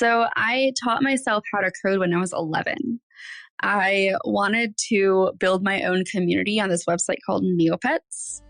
So I taught myself how to code when I was 11. I wanted to build my own community on this website called Neopets.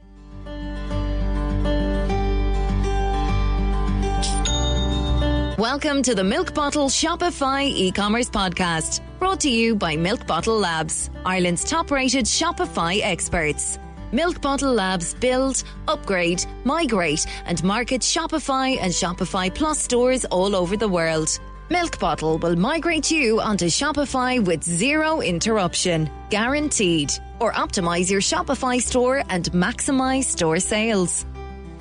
Welcome to the Milk Bottle Shopify E-Commerce Podcast, brought to you by Milk Bottle Labs, Ireland's top-rated Shopify experts. Milk Bottle Labs build, upgrade, migrate and market Shopify and Shopify Plus stores all over the world. Milk Bottle will migrate you onto Shopify with zero interruption, guaranteed, or optimize your Shopify store and maximize store sales.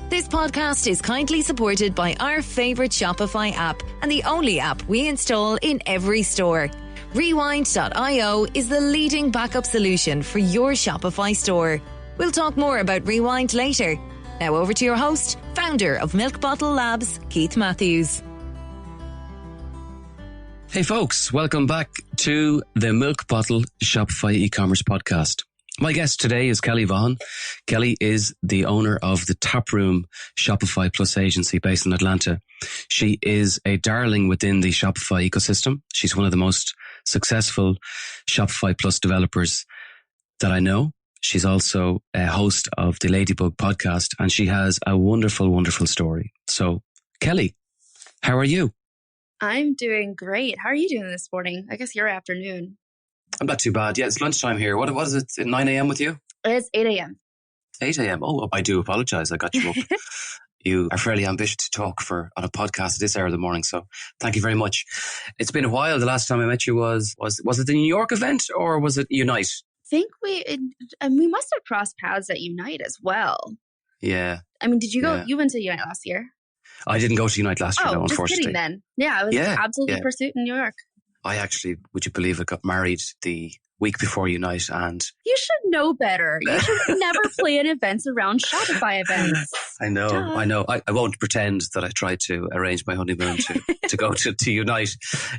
This podcast is kindly supported by our favorite Shopify app and the only app we install in every store. Rewind.io is the leading backup solution for your Shopify store. We'll talk more about Rewind later. Now over to your host, founder of Milk Bottle Labs, Keith Matthews. Hey folks, welcome back to the Milk Bottle Shopify E-Commerce Podcast. My guest today is Kelly Vaughn. Kelly is the owner of the Taproom Shopify Plus agency based in Atlanta. She is a darling within the Shopify ecosystem. She's one of the most successful Shopify Plus developers that I know. She's also a host of the Ladybug podcast, and she has a wonderful, wonderful story. So, Kelly, how are you? I'm doing great. How are you doing this morning? I guess your afternoon. I'm not too bad. Yeah, it's lunchtime here. What is it? 9 a.m. with you? It's 8 a.m. 8 a.m. Oh, I do apologize. I got you up. You are fairly ambitious to talk on a podcast at this hour of the morning. So thank you very much. It's been a while. The last time I met you was it the New York event or was it Unite? I think we must have crossed paths at Unite as well. Yeah. I mean, did you go? Yeah. You went to Unite last year. I didn't go to Unite last year, no, unfortunately. Just kidding then. Yeah, I was absolutely pursuit in New York. I actually, would you believe it, got married the week before Unite, and you should know better. You should never plan events around Shopify events. I know. I won't pretend that I tried to arrange my honeymoon to go to Unite.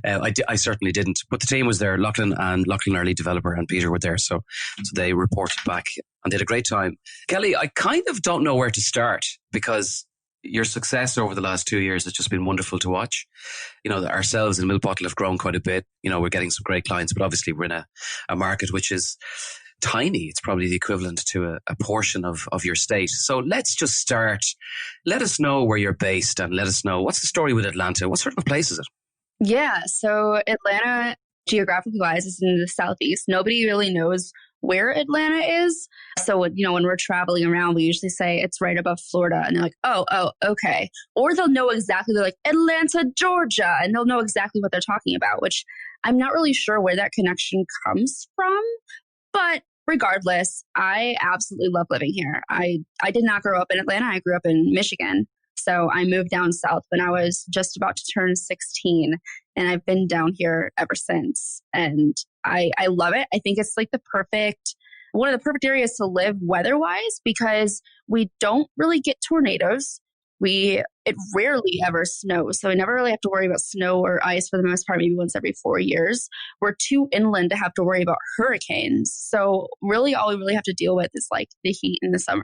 I certainly didn't. But the team was there. Lachlan, our lead developer, and Peter were there. So they reported back and did a great time. Kelly, I kind of don't know where to start because your success over the last 2 years has just been wonderful to watch. You know, ourselves in Milk Bottle have grown quite a bit. You know, we're getting some great clients, but obviously we're in a market which is tiny. It's probably the equivalent to a portion of your state. So let's just start. Let us know where you're based and let us know what's the story with Atlanta. What sort of a place is it? Yeah, so Atlanta, geographically wise, is in the southeast. Nobody really knows where Atlanta is. So, when we're traveling around, we usually say it's right above Florida. And they're like, oh, okay. Or they'll know exactly, they're like, Atlanta, Georgia. And they'll know exactly what they're talking about, which I'm not really sure where that connection comes from. But regardless, I absolutely love living here. I did not grow up in Atlanta. I grew up in Michigan. So I moved down south when I was just about to turn 16. And I've been down here ever since. And I love it. I think it's like one of the perfect areas to live weather-wise because we don't really get tornadoes. It rarely ever snows. So I never really have to worry about snow or ice for the most part, maybe once every 4 years. We're too inland to have to worry about hurricanes. So really all we really have to deal with is like the heat in the summer.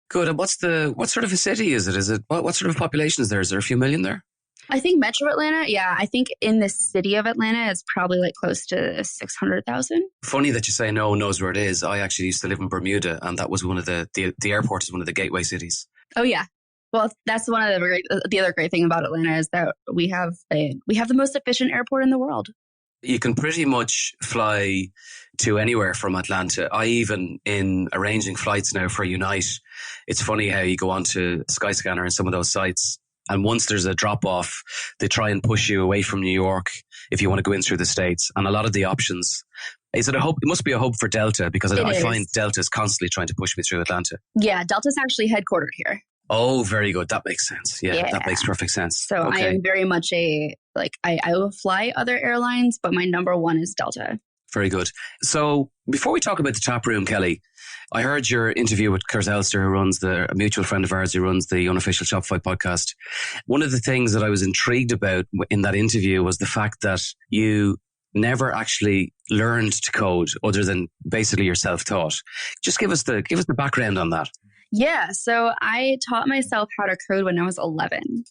Good. And what sort of a city is it? What sort of population is there? Is there a few million there? I think Metro Atlanta, yeah. I think in the city of Atlanta, it's probably like close to 600,000. Funny that you say no one knows where it is. I actually used to live in Bermuda, and that was one of the airport is one of the gateway cities. Oh, yeah. Well, that's one of the other great thing about Atlanta is that we have the most efficient airport in the world. You can pretty much fly to anywhere from Atlanta. I even, in arranging flights now for Unite, it's funny how you go onto Skyscanner and some of those sites, and once there's a drop-off, they try and push you away from New York if you want to go in through the States. And a lot of the options, is it a hub? It must be a hub for Delta because I find Delta is constantly trying to push me through Atlanta. Yeah, Delta's actually headquartered here. Oh, very good. That makes sense. Yeah, that makes perfect sense. So okay. I am very much I will fly other airlines, but my number one is Delta. Very good. So before we talk about the Taproom, Kelly, I heard your interview with Kurt Elster, a mutual friend of ours who runs the Unofficial Shopify podcast. One of the things that I was intrigued about in that interview was the fact that you never actually learned to code other than basically you're self-taught. Just give us the background on that. Yeah, so I taught myself how to code when I was 11.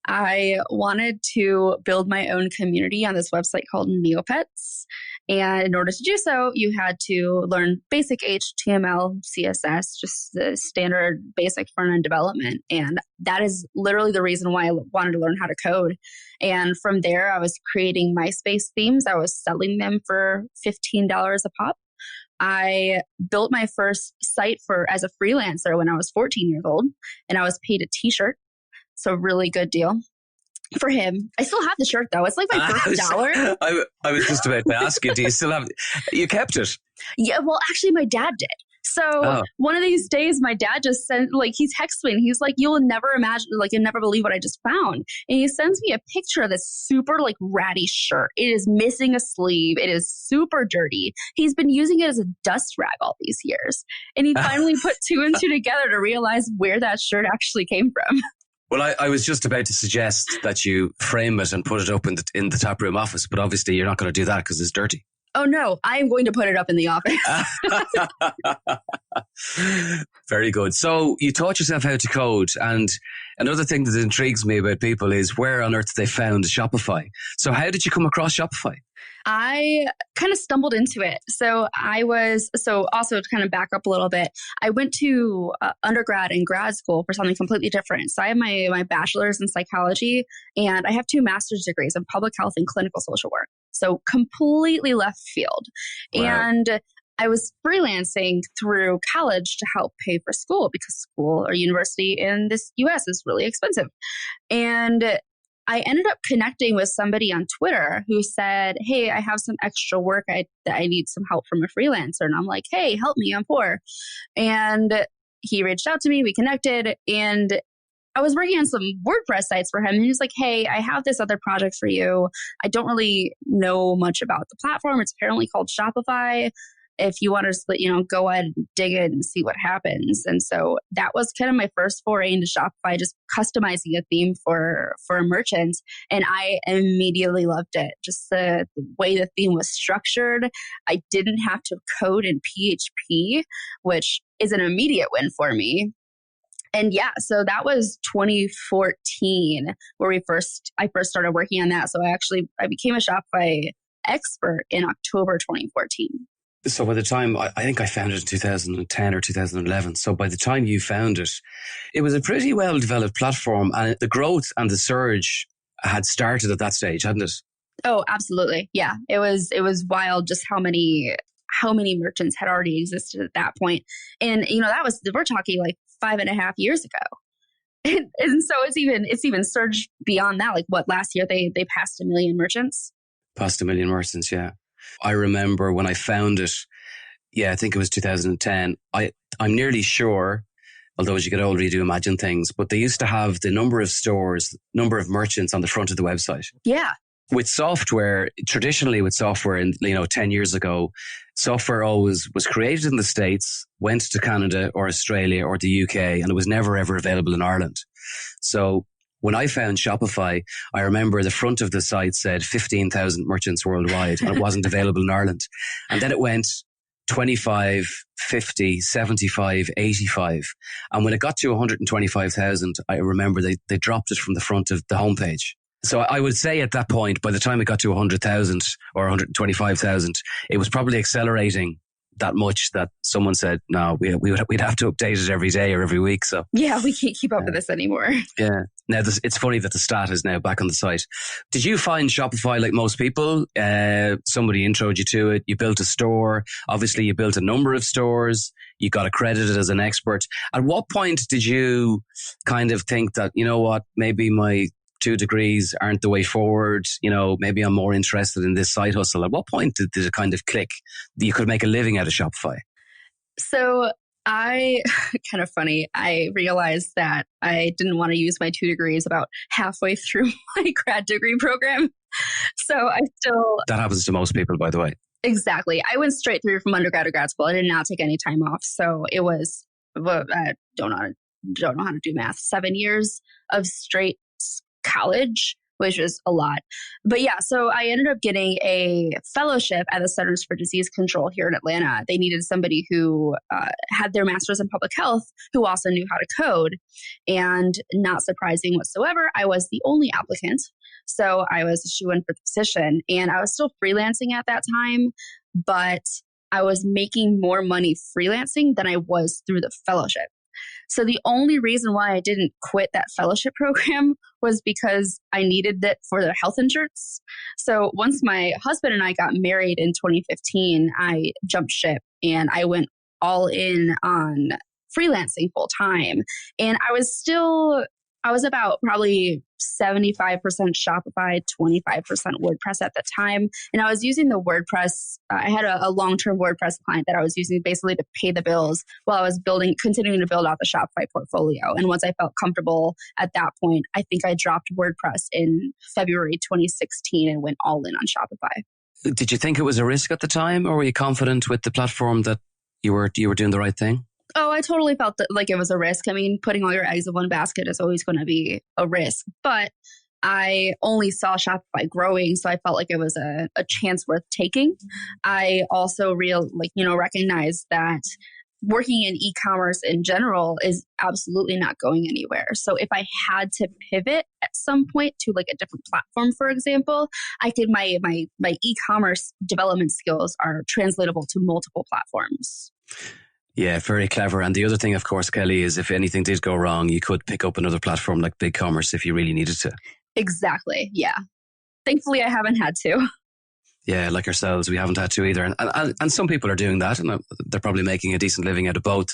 I wanted to build my own community on this website called Neopets. And in order to do so, you had to learn basic HTML, CSS, just the standard basic front-end development. And that is literally the reason why I wanted to learn how to code. And from there, I was creating MySpace themes. I was selling them for $15 a pop. I built my first site as a freelancer when I was 14 years old, and I was paid a t-shirt. So really good deal for him. I still have the shirt though. It's like my first dollar. I was just about to ask you, do you still have you kept it? Yeah, well, actually my dad did. So one of these days, my dad just sent, he texts me and he's like, you'll never believe what I just found. And he sends me a picture of this super ratty shirt. It is missing a sleeve. It is super dirty. He's been using it as a dust rag all these years. And he finally put two and two together to realize where that shirt actually came from. Well, I was just about to suggest that you frame it and put it up in the Taproom office, but obviously you're not going to do that because it's dirty. Oh, no, I am going to put it up in the office. Very good. So you taught yourself how to code. And another thing that intrigues me about people is where on earth they found Shopify. So how did you come across Shopify? I kind of stumbled into it. So also to kind of back up a little bit, I went to undergrad and grad school for something completely different. So I have my bachelor's in psychology and I have 2 master's degrees in public health and clinical social work. So completely left field. Wow. And I was freelancing through college to help pay for school because school or university in this US is really expensive. And I ended up connecting with somebody on Twitter who said, hey, I have some extra work that I need some help from a freelancer. And I'm like, hey, help me, I'm poor. And he reached out to me, we connected, and I was working on some WordPress sites for him. And he was like, hey, I have this other project for you. I don't really know much about the platform. It's apparently called Shopify. If you want to, go ahead and dig it and see what happens. And so that was kind of my first foray into Shopify, just customizing a theme for a merchant. And I immediately loved it. Just the way the theme was structured. I didn't have to code in PHP, which is an immediate win for me. And yeah, so that was 2014 where I first started working on that. So I became a Shopify expert in October 2014. So by the time, I think I found it in 2010 or 2011. So by the time you found it, it was a pretty well developed platform and the growth and the surge had started at that stage, hadn't it? Oh, absolutely. Yeah. It was wild just how many merchants had already existed at that point. And, we're talking 5.5 years ago. And so it's even surged beyond that. Last year they passed 1 million merchants. Past 1 million merchants, yeah. I remember when I found it, I think it was 2010. I'm nearly sure, although as you get older, you do imagine things, but they used to have the number of stores, number of merchants on the front of the website. Yeah. With software, traditionally with software, 10 years ago, software always was created in the States, went to Canada or Australia or the UK, and it was never ever available in Ireland. So when I found Shopify, I remember the front of the site said 15,000 merchants worldwide and it wasn't available in Ireland. And then it went 25, 50, 75, 85. And when it got to 125,000, I remember they dropped it from the front of the homepage. So I would say at that point, by the time it got to 100,000 or 125,000, it was probably accelerating that much that someone said, no, we'd have to update it every day or every week. So yeah, we can't keep up with this anymore. Yeah. Now, it's funny that the stat is now back on the site. Did you find Shopify like most people? Somebody introed you to it. You built a store. Obviously, you built a number of stores. You got accredited as an expert. At what point did you kind of think that, you know what, maybe my 2 degrees aren't the way forward? Maybe I'm more interested in this side hustle. At what point did it kind of click that you could make a living out of Shopify? So I realized that I didn't want to use my 2 degrees about halfway through my grad degree program. So That happens to most people, by the way. Exactly. I went straight through from undergrad to grad school. I did not take any time off. So it was, I don't know how to do math, 7 years of straight college which is a lot. But yeah, so I ended up getting a fellowship at the Centers for Disease Control here in Atlanta. They needed somebody who had their master's in public health, who also knew how to code. And not surprising whatsoever, I was the only applicant. So I was a shoo-in for the position. And I was still freelancing at that time, but I was making more money freelancing than I was through the fellowship. So the only reason why I didn't quit that fellowship program was because I needed it for the health insurance. So once my husband and I got married in 2015, I jumped ship and I went all in on freelancing full time. And I was about probably 75% Shopify, 25% WordPress at the time. And I was using the WordPress. I had a long-term WordPress client that I was using basically to pay the bills while I was continuing to build out the Shopify portfolio. And once I felt comfortable at that point, I think I dropped WordPress in February 2016 and went all in on Shopify. Did you think it was a risk at the time, or were you confident with the platform that you were doing the right thing? Oh, I totally felt like it was a risk. I mean, putting all your eggs in one basket is always going to be a risk. But I only saw Shopify growing, so I felt like it was a chance worth taking. I also recognized that working in e-commerce in general is absolutely not going anywhere. So if I had to pivot at some point to like a different platform, for example, I could my e-commerce development skills are translatable to multiple platforms. Yeah, very clever. And the other thing, of course, Kelly, is if anything did go wrong, you could pick up another platform like BigCommerce if you really needed to. Exactly. Yeah. Thankfully, I haven't had to. Yeah, like ourselves, we haven't had to either. And some people are doing that, and they're probably making a decent living out of both.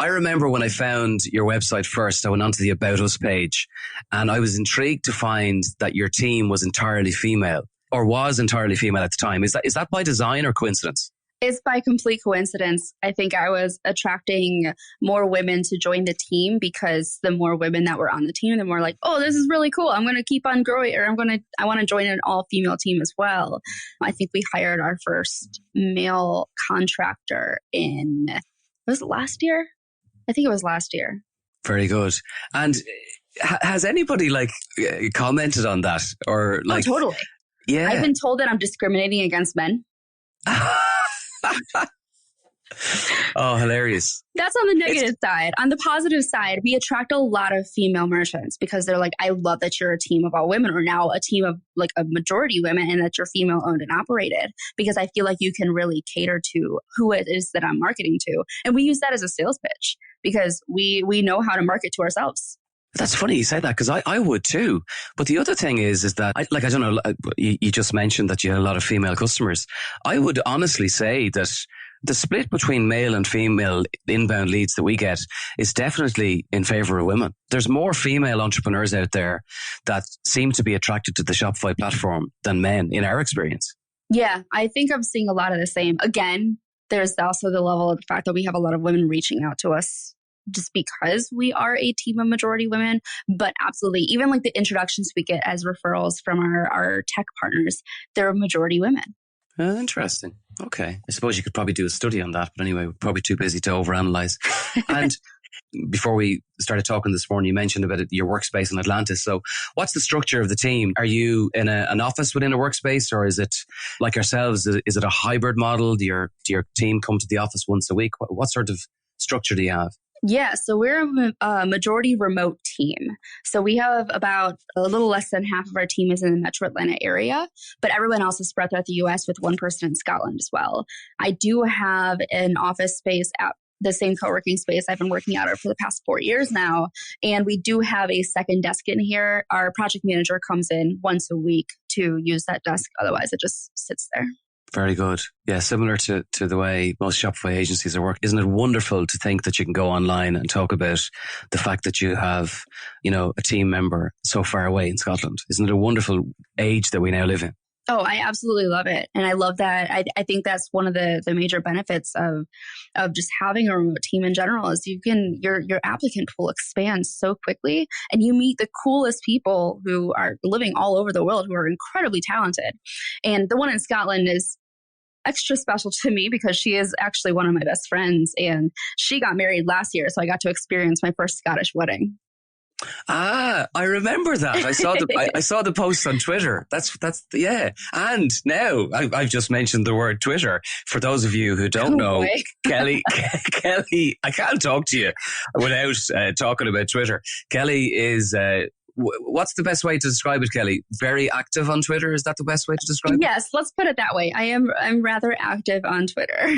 I remember when I found your website first, I went onto the About Us page, and I was intrigued to find that your team was entirely female, or was entirely female at the time. Is that by design or coincidence? It's by complete coincidence. I think I was attracting more women to join the team because the more women that were on the team, the more like, oh, this is really cool. I'm going to keep on growing, or I want to join an all-female team as well. I think we hired our first male contractor was it last year? I think it was last year. Very good. And has anybody commented on that or Oh, totally. Yeah. I've been told that I'm discriminating against men. Oh, hilarious. That's on the negative side. On the positive side, we attract a lot of female merchants because they're like, I love that you're a team of all women, or now a team of like a majority women, and that you're female owned and operated, because I feel like you can really cater to who it is that I'm marketing to. And we use that as a sales pitch because we know how to market to ourselves. That's funny you say that, because I would too. But the other thing is that, I don't know, you just mentioned that you had a lot of female customers. I would honestly say that the split between male and female inbound leads that we get is definitely in favor of women. There's more female entrepreneurs out there that seem to be attracted to the Shopify platform than men, in our experience. Yeah, I think I'm seeing a lot of the same. Again, there's also the level of the fact that we have a lot of women reaching out to us just because we are a team of majority women. But absolutely, even like the introductions we get as referrals from our tech partners, they're majority women. Interesting. Okay. I suppose you could probably do a study on that, but anyway, we're probably too busy to overanalyze. And before we started talking this morning, you mentioned about your workspace in Atlantis. So what's the structure of the team? Are you in an office within a workspace, or is it like ourselves? Is it a hybrid model? Do your team come to the office once a week? What sort of structure do you have? Yeah, so we're a majority remote team. So we have about a little less than half of our team is in the Metro Atlanta area, but everyone else is spread throughout the US with one person in Scotland as well. I do have an office space at the same co-working space I've been working out of for the past 4 years now. And we do have a second desk in here. Our project manager comes in once a week to use that desk. Otherwise, it just sits there. Very good. Yeah, similar to the way most Shopify agencies are working. Isn't it wonderful to think that you can go online and talk about the fact that you have, a team member so far away in Scotland? Isn't it a wonderful age that we now live in? Oh, I absolutely love it. And I love that. I think that's one of the major benefits of just having a remote team in general is your applicant pool expands so quickly, and you meet the coolest people who are living all over the world who are incredibly talented. And the one in Scotland is extra special to me because she is actually one of my best friends, and she got married last year. So I got to experience my first Scottish wedding. Ah, I remember that. I saw I saw the post on Twitter. That's yeah. And now I've just mentioned the word Twitter. For those of you who don't know, Kelly, I can't talk to you without talking about Twitter. Kelly is. What's the best way to describe it, Kelly? Very active on Twitter. Is that the best way to describe it? Yes, let's put it that way. I'm rather active on Twitter.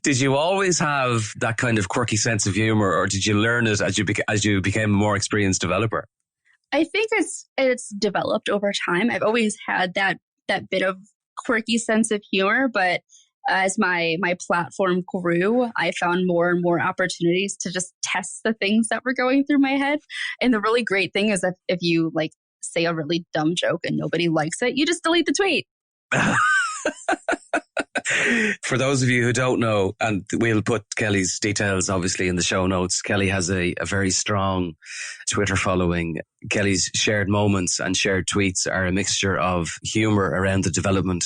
Did you always have that kind of quirky sense of humor, or did you learn it as you became a more experienced developer? I think it's developed over time. I've always had that bit of quirky sense of humor, but as my platform grew, I found more and more opportunities to just test the things that were going through my head. And the really great thing is that if you like say a really dumb joke and nobody likes it, you just delete the tweet. For those of you who don't know, and we'll put Kelly's details obviously in the show notes, Kelly has a very strong Twitter following. Kelly's shared moments and shared tweets are a mixture of humor around the development.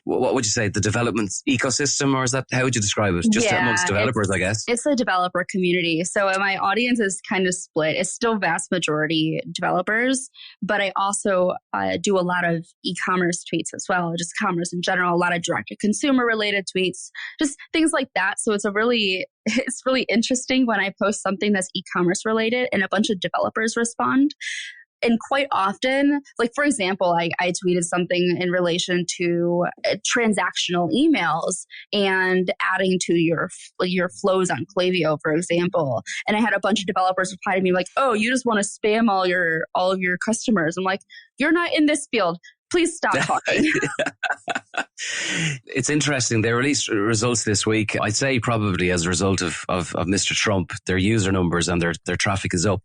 What would you say, the development ecosystem, or is that, how would you describe it? Just amongst developers, I guess. It's a developer community. So my audience is kind of split. It's still vast majority developers, but I also do a lot of e-commerce tweets as well, just commerce in general, a lot of direct-to-consumer related tweets, just things like that. So it's really interesting when I post something that's e-commerce related and a bunch of developers respond. And quite often, like for example, I tweeted something in relation to transactional emails and adding to your flows on Klaviyo, for example. And I had a bunch of developers reply to me like, "Oh, you just want to spam all of your customers." I'm like, "You're not in this field. Please stop talking." It's interesting. They released results this week. I'd say probably as a result of Mr. Trump, their user numbers and their traffic is up.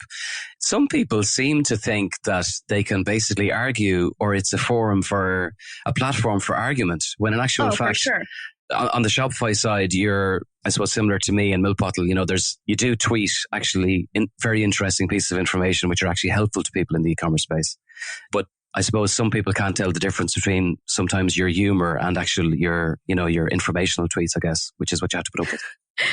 Some people seem to think that they can basically argue, or it's a platform for argument, when in actual fact, for sure. On the Shopify side, you're, I suppose, similar to me and Milk Bottle. You do tweet actually very interesting pieces of information which are actually helpful to people in the e-commerce space. But I suppose some people can't tell the difference between sometimes your humor and actual your informational tweets, I guess, which is what you have to put up with.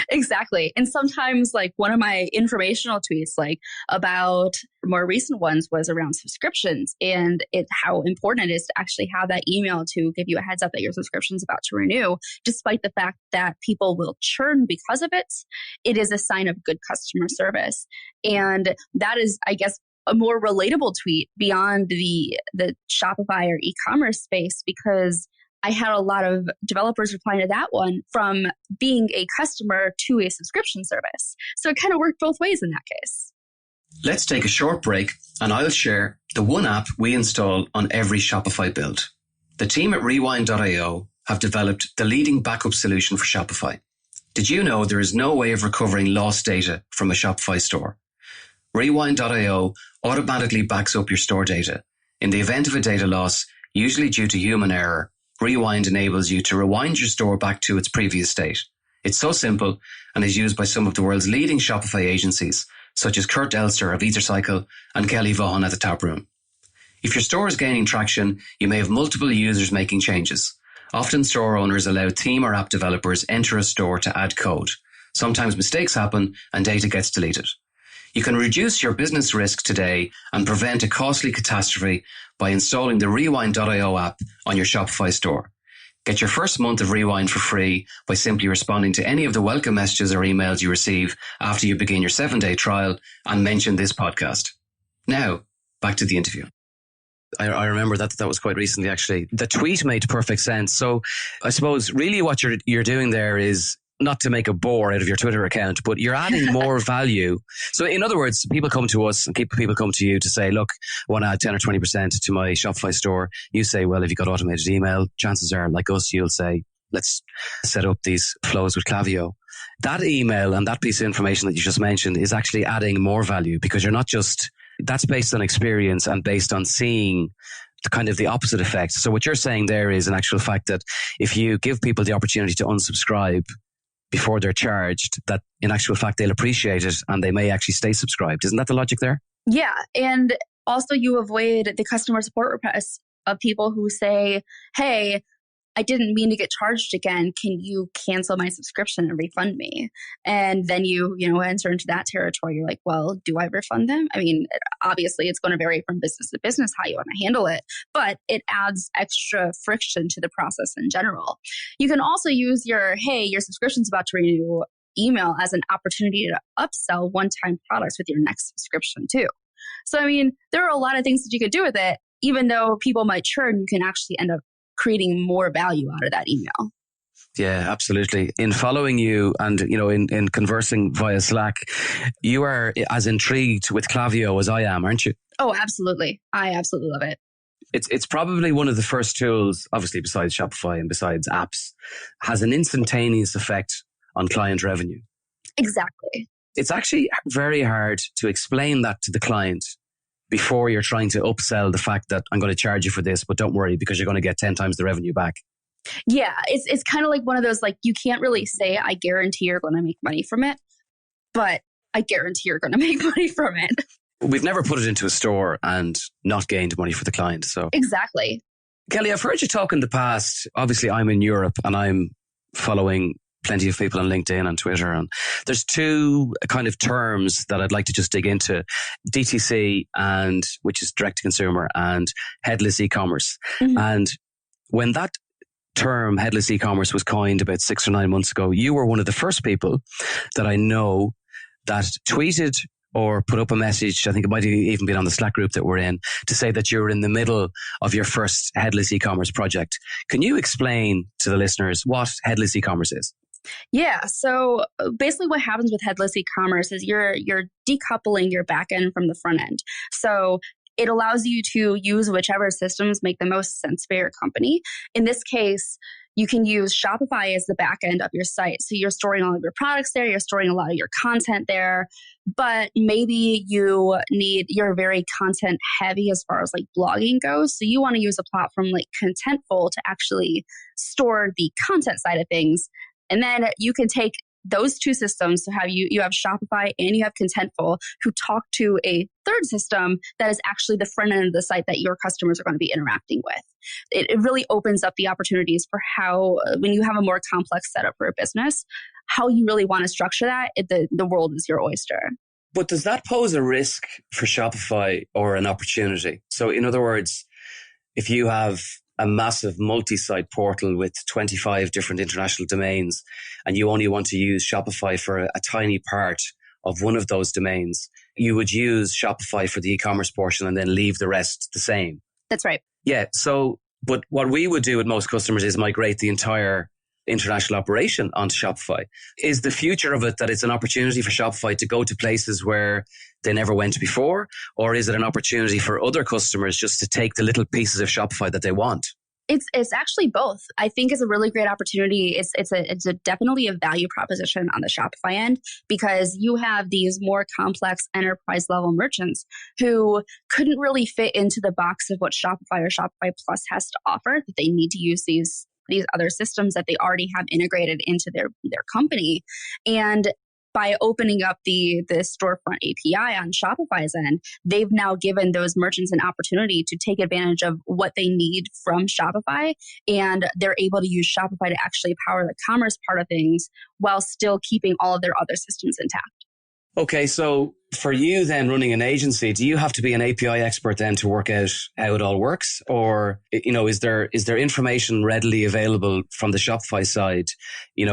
Exactly. And sometimes like one of my informational tweets, like about more recent ones, was around subscriptions and how important it is to actually have that email to give you a heads up that your subscription is about to renew. Despite the fact that people will churn because of it, it is a sign of good customer service. And that is, I guess, a more relatable tweet beyond the Shopify or e-commerce space, because I had a lot of developers replying to that one from being a customer to a subscription service. So it kind of worked both ways in that case. Let's take a short break and I'll share the one app we install on every Shopify build. The team at Rewind.io have developed the leading backup solution for Shopify. Did you know there is no way of recovering lost data from a Shopify store? Rewind.io automatically backs up your store data. In the event of a data loss, usually due to human error, Rewind enables you to rewind your store back to its previous state. It's so simple and is used by some of the world's leading Shopify agencies, such as Kurt Elster of EtherCycle and Kelly Vaughn at the Taproom. If your store is gaining traction, you may have multiple users making changes. Often store owners allow team or app developers enter a store to add code. Sometimes mistakes happen and data gets deleted. You can reduce your business risk today and prevent a costly catastrophe by installing the Rewind.io app on your Shopify store. Get your first month of Rewind for free by simply responding to any of the welcome messages or emails you receive after you begin your 7-day trial and mention this podcast. Now, back to the interview. I remember that was quite recently, actually. The tweet made perfect sense. So I suppose really what you're doing there is not to make a bore out of your Twitter account, but you're adding more value. So in other words, people come to us and people come to you to say, look, I want to add 10 or 20% to my Shopify store. You say, well, if you've got automated email, chances are, like us, you'll say, let's set up these flows with Klaviyo. That email and that piece of information that you just mentioned is actually adding more value, because you're not just, that's based on experience and based on seeing the kind of the opposite effect. So what you're saying there is, in actual fact, that if you give people the opportunity to unsubscribe before they're charged, that in actual fact they'll appreciate it and they may actually stay subscribed. Isn't that the logic there? Yeah. And also you avoid the customer support requests of people who say, hey, I didn't mean to get charged again. Can you cancel my subscription and refund me? And then you enter into that territory. You're like, well, do I refund them? I mean, obviously it's going to vary from business to business how you want to handle it, but it adds extra friction to the process in general. You can also use your subscription's about to renew email as an opportunity to upsell one-time products with your next subscription too. So, I mean, there are a lot of things that you could do with it. Even though people might churn, you can actually end up creating more value out of that email. Yeah, absolutely. In following you and, in conversing via Slack, you are as intrigued with Klaviyo as I am, aren't you? Oh, absolutely. I absolutely love it. It's probably one of the first tools, obviously besides Shopify and besides apps, has an instantaneous effect on client revenue. Exactly. It's actually very hard to explain that to the client before you're trying to upsell the fact that I'm going to charge you for this, but don't worry because you're going to get 10 times the revenue back. Yeah, it's kind of like one of those, like, you can't really say, I guarantee you're going to make money from it, but I guarantee you're going to make money from it. We've never put it into a store and not gained money for the client. So exactly. Kelly, I've heard you talk in the past. Obviously, I'm in Europe and I'm following plenty of people on LinkedIn and Twitter. And there's two kind of terms that I'd like to just dig into. DTC, which is direct to consumer, and Headless E-Commerce. Mm-hmm. And when that term Headless E-Commerce was coined about 6 or 9 months ago, you were one of the first people that I know that tweeted or put up a message, I think it might have even been on the Slack group that we're in, to say that you're in the middle of your first Headless E-Commerce project. Can you explain to the listeners what Headless E-Commerce is? Yeah. So basically what happens with Headless E-Commerce is you're decoupling your back end from the front end. So it allows you to use whichever systems make the most sense for your company. In this case, you can use Shopify as the back end of your site. So you're storing all of your products there, you're storing a lot of your content there, but maybe you're very content heavy as far as like blogging goes. So you want to use a platform like Contentful to actually store the content side of things. And then you can take those two systems to have you have Shopify and you have Contentful who talk to a third system that is actually the front end of the site that your customers are going to be interacting with. It really opens up the opportunities for how, when you have a more complex setup for a business, how you really want to structure that. The world is your oyster. But does that pose a risk for Shopify or an opportunity? So in other words, if you have a massive multi-site portal with 25 different international domains, and you only want to use Shopify for a tiny part of one of those domains, you would use Shopify for the e-commerce portion and then leave the rest the same. That's right. Yeah. So, but what we would do with most customers is migrate the entire international operation onto Shopify. Is the future of it that it's an opportunity for Shopify to go to places where they never went before? Or is it an opportunity for other customers just to take the little pieces of Shopify that they want? It's actually both. I think it's a really great opportunity. It's definitely a value proposition on the Shopify end, because you have these more complex enterprise level merchants who couldn't really fit into the box of what Shopify or Shopify Plus has to offer, that they need to use these other systems that they already have integrated into their company. And by opening up the storefront API on Shopify's end, they've now given those merchants an opportunity to take advantage of what they need from Shopify. And they're able to use Shopify to actually power the commerce part of things while still keeping all of their other systems intact. Okay, so for you then running an agency, do you have to be an API expert then to work out how it all works? Or, is there information readily available from the Shopify side,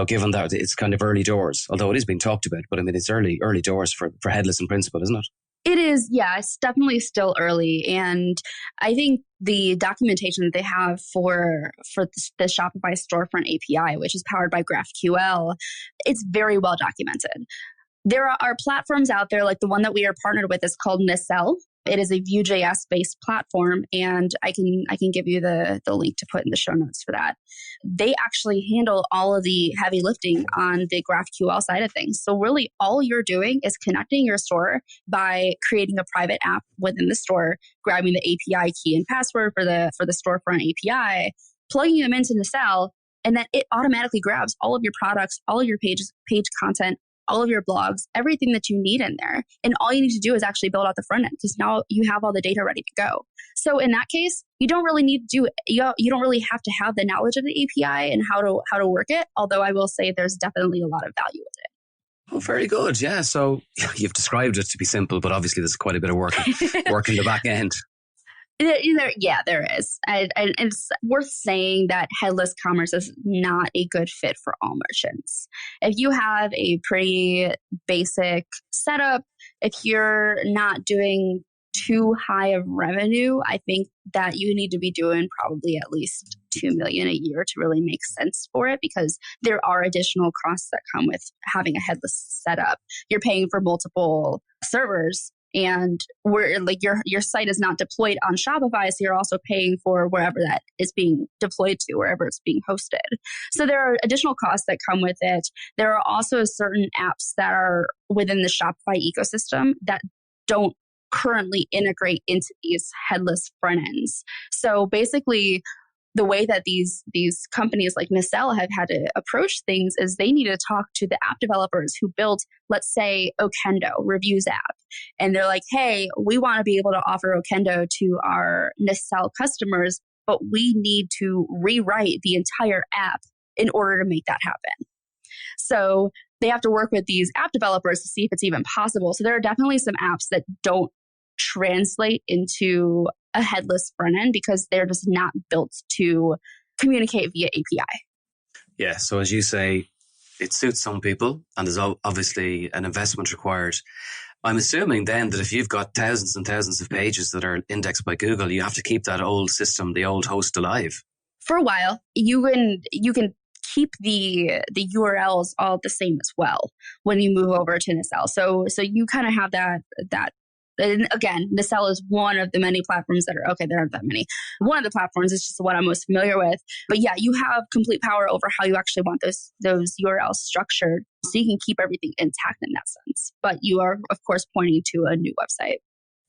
given that it's kind of early doors, although it is being talked about, but I mean, it's early doors for Headless in principle, isn't it? It is, yeah, it's definitely still early. And I think the documentation that they have for the Shopify storefront API, which is powered by GraphQL, it's very well documented. There are platforms out there, like the one that we are partnered with is called Nacelle. It is a Vue.js-based platform, and I can give you the link to put in the show notes for that. They actually handle all of the heavy lifting on the GraphQL side of things. So really all you're doing is connecting your store by creating a private app within the store, grabbing the API key and password for the storefront API, plugging them into Nacelle, and then it automatically grabs all of your products, all of your page content, all of your blogs, everything that you need in there. And all you need to do is actually build out the front end because now you have all the data ready to go. So in that case, you don't really need to do it. You don't really have to have the knowledge of the API and how to work it. Although I will say there's definitely a lot of value with it. Oh, very good. Yeah. So you've described it to be simple, but obviously there's quite a bit of work in the back end. There is. And it's worth saying that headless commerce is not a good fit for all merchants. If you have a pretty basic setup, if you're not doing too high of revenue, I think that you need to be doing probably at least $2 million a year to really make sense for it, because there are additional costs that come with having a headless setup. You're paying for multiple servers. And where like your site is not deployed on Shopify, so you're also paying for wherever that is being deployed to, wherever it's being hosted. So there are additional costs that come with it. There are also certain apps that are within the Shopify ecosystem that don't currently integrate into these headless front ends. So basically, the way that these companies like Nacelle have had to approach things is they need to talk to the app developers who built, let's say, Okendo reviews app. And they're like, hey, we want to be able to offer Okendo to our Nacelle customers, but we need to rewrite the entire app in order to make that happen. So they have to work with these app developers to see if it's even possible. So there are definitely some apps that don't translate into a headless front end because they're just not built to communicate via API. Yeah. So as you say, it suits some people and there's obviously an investment required. I'm assuming then that if you've got thousands and thousands of pages that are indexed by Google, you have to keep that old system, the old host alive. For a while, you can keep the URLs all the same as well when you move over to Nacelle. So you kind of have that. And again, Nacelle is one of the many platforms that are, there aren't that many. One of the platforms is just the one I'm most familiar with. But yeah, you have complete power over how you actually want those URLs structured. So you can keep everything intact in that sense. But you are, of course, pointing to a new website.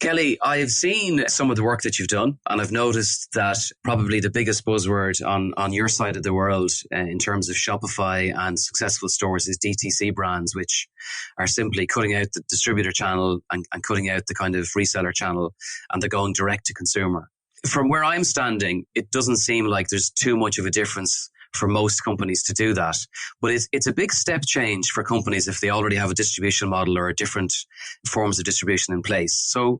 Kelly, I've seen some of the work that you've done, and I've noticed that probably the biggest buzzword on your side of the world in terms of Shopify and successful stores is Dtc Brands, which are simply cutting out the distributor channel and cutting out the kind of reseller channel, and they're going direct to consumer. From where I'm standing, it doesn't seem like there's too much of a difference for most companies to do that. But it's a big step change for companies if they already have a distribution model or different forms of distribution in place. So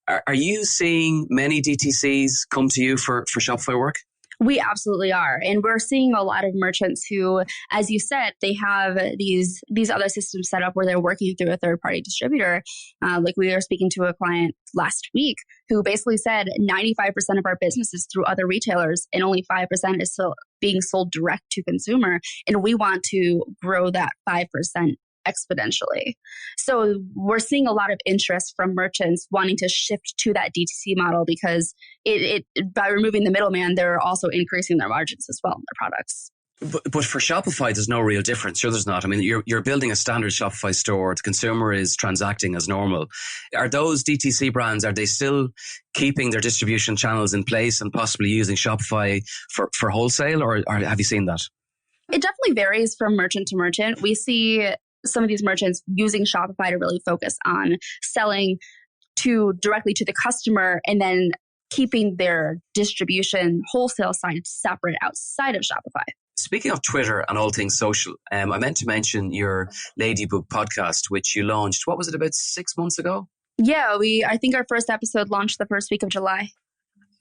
are you seeing many DTCs come to you for Shopify work? We absolutely are. And we're seeing a lot of merchants who, as you said, they have these other systems set up where they're working through a third-party distributor. Like we were speaking to a client last week who basically said 95% of our business is through other retailers and only 5% is still being sold direct to consumer. And we want to grow that 5% exponentially. So we're seeing a lot of interest from merchants wanting to shift to that DTC model because it by removing the middleman, they're also increasing their margins as well in their products. But for Shopify, there's no real difference. Sure, there's not. I mean, you're building a standard Shopify store. The consumer is transacting as normal. Are those DTC brands, are they still keeping their distribution channels in place and possibly using Shopify for wholesale, or have you seen that? It definitely varies from merchant to merchant. We see some of these merchants using Shopify to really focus on selling directly to the customer and then keeping their distribution wholesale side separate outside of Shopify. Speaking of Twitter and all things social, I meant to mention your Ladybug podcast, which you launched, what was it, about 6 months ago? Yeah, I think our first episode launched the first week of July.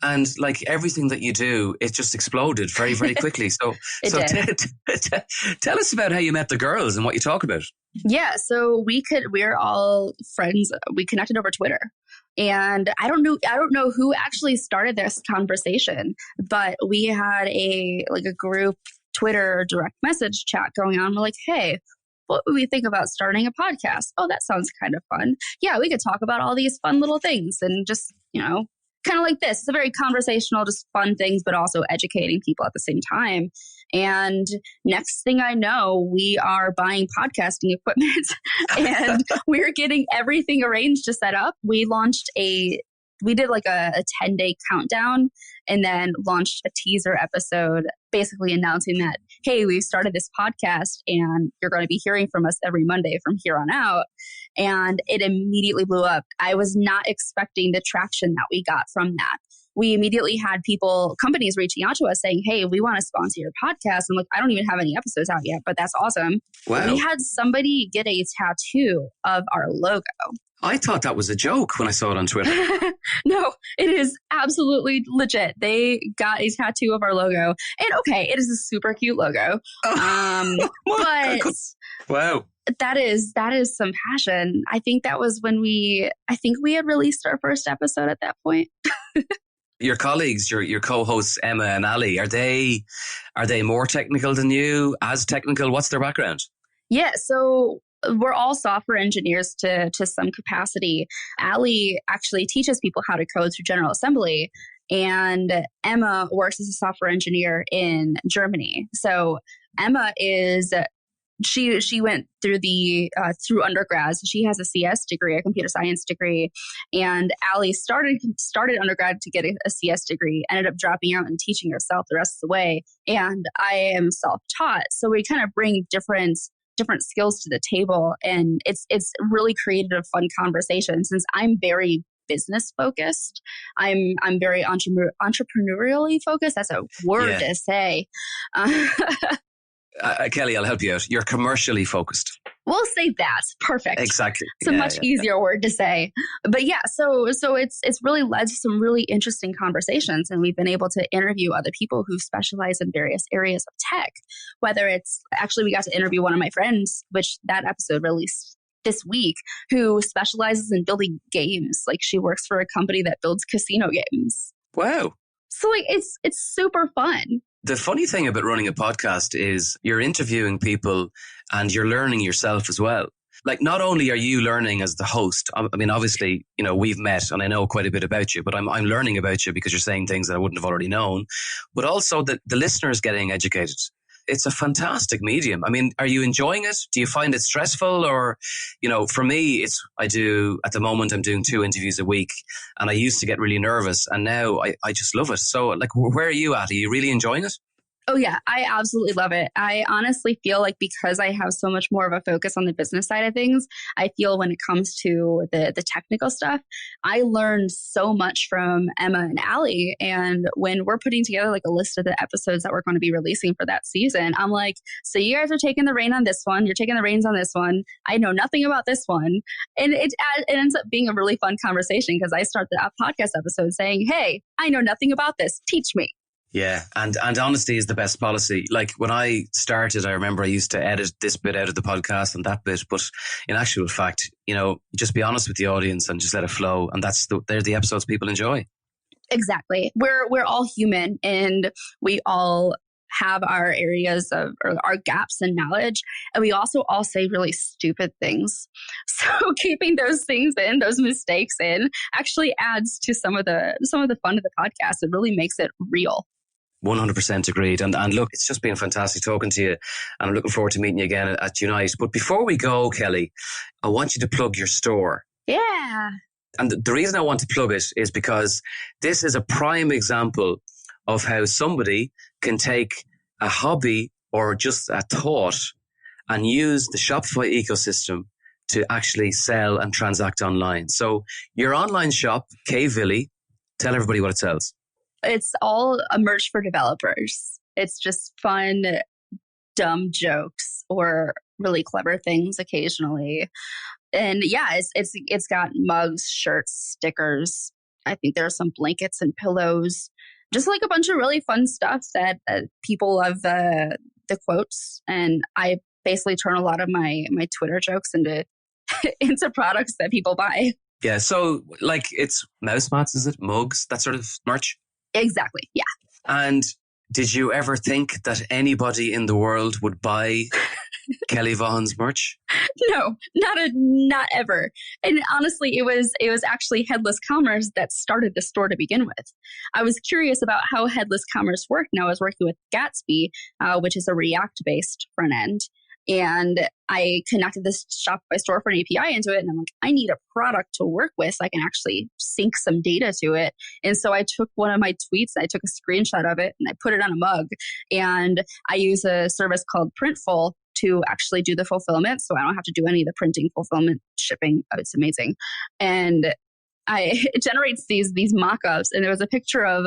And like everything that you do, it just exploded very, very quickly. So tell us about how you met the girls and what you talk about. Yeah, so we're all friends. We connected over Twitter. And I don't know who actually started this conversation, but we had a group Twitter direct message chat going on. We're like, hey, what would we think about starting a podcast? Oh, that sounds kind of fun. Yeah, we could talk about all these fun little things and just, kind of like this. It's a very conversational, just fun things, but also educating people at the same time. And next thing I know, we are buying podcasting equipment and we're getting everything arranged to set up. We did like a 10-day countdown and then launched a teaser episode basically announcing that hey, we started this podcast and you're going to be hearing from us every Monday from here on out. And it immediately blew up. I was not expecting the traction that we got from that. We immediately had companies reaching out to us saying, hey, we want to sponsor your podcast. I'm like, I don't even have any episodes out yet, but that's awesome. Wow. We had somebody get a tattoo of our logo. I thought that was a joke when I saw it on Twitter. No, it is absolutely legit. They got a tattoo of our logo. And okay, it is a super cute logo. But wow. That is some passion. I think that was when we had released our first episode at that point. Your colleagues, your co-hosts Emma and Ali, are they more technical than you? As technical? What's their background? Yeah, so we're all software engineers to some capacity. Ali actually teaches people how to code through General Assembly, and Emma works as a software engineer in Germany. So Emma she went through through undergrad. So she has a CS degree, a computer science degree. And Ali started undergrad to get a CS degree, ended up dropping out and teaching herself the rest of the way. And I am self-taught. So we kind of bring different skills to the table. And it's really created a fun conversation since I'm very business focused. I'm very entrepreneurially focused. That's a word to say. Kelly, I'll help you out. You're commercially focused. We'll say that. Perfect. Exactly. It's a much easier word to say. But yeah, so it's really led to some really interesting conversations. And we've been able to interview other people who specialize in various areas of tech. Whether it's actually, we got to interview one of my friends, which that episode released this week, who specializes in building games. Like she works for a company that builds casino games. Wow. So like it's super fun. The funny thing about running a podcast is you're interviewing people and you're learning yourself as well. Like not only are you learning as the host, I mean, obviously, you know, we've met and I know quite a bit about you, but I'm learning about you because you're saying things that I wouldn't have already known, but also the listener is getting educated. It's a fantastic medium. I mean, are you enjoying it? Do you find it stressful? Or, you know, for me, at the moment, I'm doing 2 interviews a week and I used to get really nervous and now I just love it. So like, where are you at? Are you really enjoying it? Oh yeah, I absolutely love it. I honestly feel like because I have so much more of a focus on the business side of things, I feel when it comes to the technical stuff, I learned so much from Emma and Ali. And when we're putting together like a list of the episodes that we're going to be releasing for that season, I'm like, so you guys are taking the rein on this one. You're taking the reins on this one. I know nothing about this one. And it ends up being a really fun conversation because I start the podcast episode saying, hey, I know nothing about this. Teach me. Yeah. And honesty is the best policy. Like when I started, I remember I used to edit this bit out of the podcast and that bit. But in actual fact, you know, just be honest with the audience and just let it flow. And they're the episodes people enjoy. Exactly. We're all human and we all have our areas or our gaps in knowledge. And we also all say really stupid things. So keeping those things in, those mistakes in, actually adds to some of the fun of the podcast. It really makes it real. 100% agreed. And look, it's just been fantastic talking to you. And I'm looking forward to meeting you again at Unite. But before we go, Kelly, I want you to plug your store. Yeah. And the reason I want to plug it is because this is a prime example of how somebody can take a hobby or just a thought and use the Shopify ecosystem to actually sell and transact online. So your online shop, K-Villy, tell everybody what it sells. It's all a merch for developers. It's just fun, dumb jokes or really clever things occasionally. And yeah, it's got mugs, shirts, stickers. I think there are some blankets and pillows. Just like a bunch of really fun stuff that people love the quotes. And I basically turn a lot of my Twitter jokes into products that people buy. Yeah, so like it's mouse mats, is it? Mugs, that sort of merch? Exactly, yeah. And did you ever think that anybody in the world would buy Kelly Vaughn's merch? No, not ever. And honestly, it was actually Headless Commerce that started the store to begin with. I was curious about how Headless Commerce worked. Now I was working with Gatsby, which is a React-based front end. And I connected this Shopify store for an API into it. And I'm like, I need a product to work with so I can actually sync some data to it. And so I took one of my tweets, I took a screenshot of it, and I put it on a mug. And I use a service called Printful to actually do the fulfillment. So I don't have to do any of the printing, fulfillment, shipping. Oh, it's amazing. And it generates these mock-ups. And there was a picture of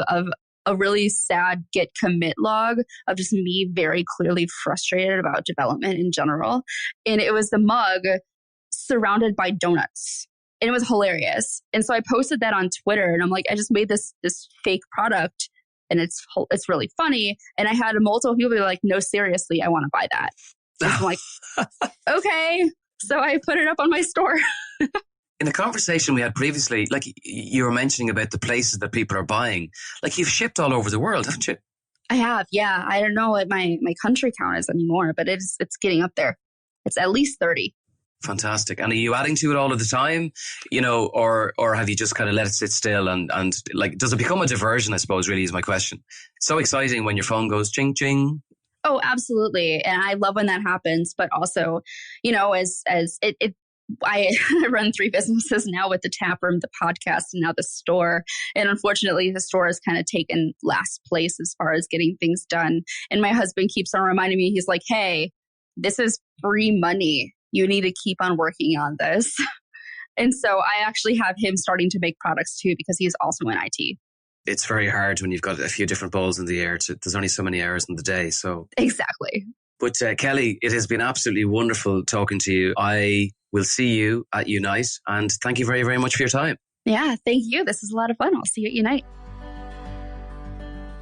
a really sad git commit log of just me very clearly frustrated about development in general. And it was the mug surrounded by donuts. And it was hilarious. And so I posted that on Twitter, and I'm like, I just made this fake product, and it's really funny. And I had multiple people be like, no, seriously, I want to buy that. And I'm like, okay. So I put it up on my store. In the conversation we had previously, like you were mentioning about the places that people are buying, like you've shipped all over the world, haven't you? I have, yeah. I don't know what my country count is anymore, but it's getting up there. It's at least 30. Fantastic. And are you adding to it all of the time, or have you just kind of let it sit still and like, does it become a diversion, I suppose, really is my question. It's so exciting when your phone goes ching, ching. Oh, absolutely. And I love when that happens, but also, I run 3 businesses now with the Taproom, the podcast, and now the store. And unfortunately, the store has kind of taken last place as far as getting things done. And my husband keeps on reminding me, he's like, hey, this is free money. You need to keep on working on this. And so I actually have him starting to make products too, because he's also in IT. It's very hard when you've got a few different balls in the air. There's only so many hours in the day. So exactly. But Kelly, it has been absolutely wonderful talking to you. I will see you at Unite, and thank you very, very much for your time. Yeah, thank you. This is a lot of fun. I'll see you at Unite.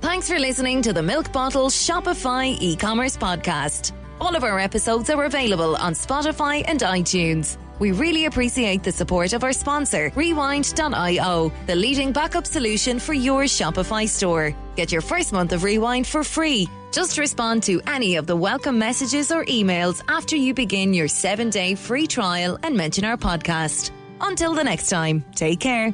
Thanks for listening to the Milk Bottle Shopify E-Commerce Podcast. All of our episodes are available on Spotify and iTunes. We really appreciate the support of our sponsor, Rewind.io, the leading backup solution for your Shopify store. Get your first month of Rewind for free. Just respond to any of the welcome messages or emails after you begin your 7-day free trial and mention our podcast. Until the next time, take care.